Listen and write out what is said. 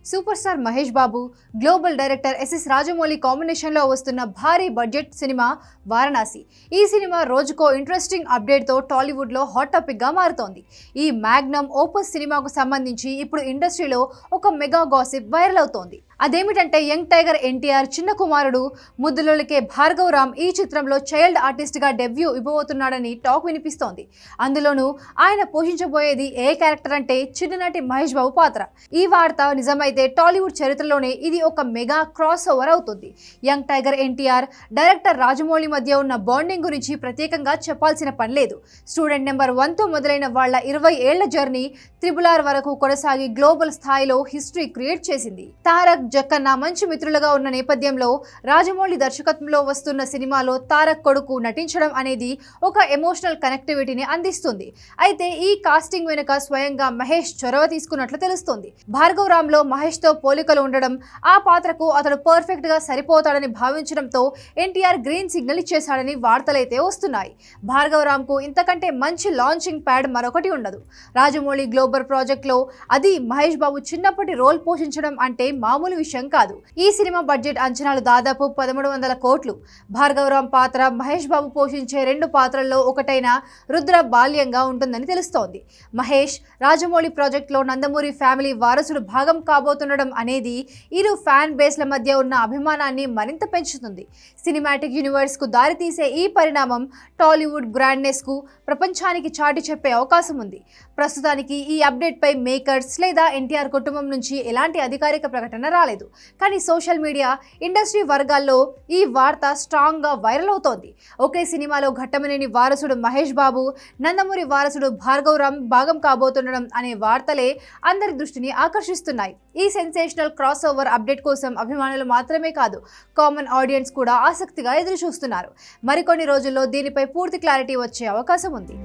Super star Mahesh Babu, global director SS Rajamouli కాంబినేషన్లో వస్తున్న భారీ బడ్జెట్ సినిమా వారణాసి. ఈ సినిమా రోజుకో ఇంట్రెస్టింగ్ అప్డేట్తో టాలీవుడ్లో హాట్ టాపిక్గా మారుతోంది. ఈ మ్యాగ్నమ్ ఓపస్ సినిమాకు సంబంధించి ఇప్పుడు ఇండస్ట్రీలో ఒక మెగా గాసిప్ వైరల్ అవుతోంది. అదేమిటంటే యంగ్ టైగర్ ఎన్టీఆర్ చిన్న కుమారుడు ముద్దులొలికే భార్గవ్ రామ్ ఈ చిత్రంలో చైల్డ్ ఆర్టిస్ట్గా డెబ్యూ ఇవ్వబోతున్నాడని టాక్ వినిపిస్తోంది. అందులోనూ ఆయన పోషించబోయేది ఏ క్యారెక్టర్ అంటే చిన్ననాటి మహేష్ బాబు పాత్ర. ఈ వార్త నిజమైతే టాలీవుడ్ చరిత్రలోనే ఇది ఒక మెగా క్రాస్ ఓవర్ అవుతుంది. Young tiger NTR, director Rajamouli మధ్య ఉన్న బాండింగ్ గురించి ప్రత్యేకంగా చెప్పాల్సిన పని లేదు. స్టూడెంట్ నెంబర్ 1తో మొదలైన వాళ్ళ 20 ఏళ్ల జర్నీ RRR వరకు కొనసాగి గ్లోబల్ స్థాయిలో హిస్టరీ క్రియేట్ చేసింది. తారక్, జక్కన్న మంచి మిత్రులుగా ఉన్న నేపథ్యంలో రాజమౌళి దర్శకత్వంలో వస్తున్న సినిమాలో తారక్ కొడుకు నటించడం అనేది ఒక ఎమోషనల్ కనెక్టివిటీని అందిస్తుంది. అయితే ఈ కాస్టింగ్ వెనుక స్వయంగా మహేష్ చొరవ తీసుకున్నట్లు తెలుస్తోంది. భార్గవ్ రామ్లో మహేష్తో పోలికలు ఉండడం, ఆ పాత్రకు అతడు పర్ఫెక్ట్ గా సరిపోతాడని భావించడంతో ఎన్టీఆర్ గ్రీన్ సిగ్నల్ ఇచ్చేశాడని వార్తలైతే వస్తున్నాయి. భార్గవ్ రామ్కు ఇంతకంటే మంచి లాంచింగ్ ప్యాడ్ మరొకటి ఉండదు. రాజమౌళి గ్లోబల్ ప్రాజెక్ట్లో అది మహేష్ బాబు చిన్నప్పటి రోల్ పోషించడం అంటే మామూలు విషయం కాదు. ఈ సినిమా బడ్జెట్ అంచనాలు దాదాపు 1300 కోట్లు. భార్గవ్ రామ్ పాత్ర మహేష్ బాబు పోషించే 2 పాత్రల్లో ఒకటైన రుద్ర బాల్యంగా ఉంటుందని తెలుస్తోంది. మహేష్ రాజమౌళి ప్రాజెక్టులో నందమూరి ఫ్యామిలీ వారసుడు భాగం కాబోతుండడం అనేది ఇరు ఫ్యాన్ బేస్ల మధ్య ఉన్న అభిమానాన్ని మరింత పెంచుతుంది. సినిమాటిక్ యూనివర్స్ కు దారితీసే ఈ పరిణామం టాలీవుడ్ గ్రాండ్నెస్ కు ప్రపంచానికి చాటి చెప్పే అవకాశం ఉంది. ప్రస్తుతానికి ఈ అప్డేట్ పై మేకర్స్ లేదా ఎన్టీఆర్ కుటుంబం నుంచి ఎలాంటి అధికారిక ప్రకటన రాలేదు. కానీ సోషల్ మీడియా, ఇండస్ట్రీ వర్గాల్లో ఈ వార్త స్ట్రాంగ్ గా వైరల్ అవుతోంది. ఒకే సినిమాలో ఘట్టమనేని వారసుడు మహేష్ బాబు, నందమూరి వారసుడు భార్గవ్ రామ్ భాగం కాబోతుండడం అనే వార్తలే అందరి దృష్టిని ఆకర్షిస్తున్నాయి. ఈ సెన్సేషనల్ క్రాస్ ఓవర్ అప్డేట్ కోసం అభిమానులు మాత్రమే కాదు, కామన్ ఆడియన్స్ కూడా ఆసక్తిగా ఎదురు చూస్తున్నారు. మరికొన్ని రోజుల్లో దీనిపై పూర్తి క్లారిటీ వచ్చే అవకాశం ఉంది.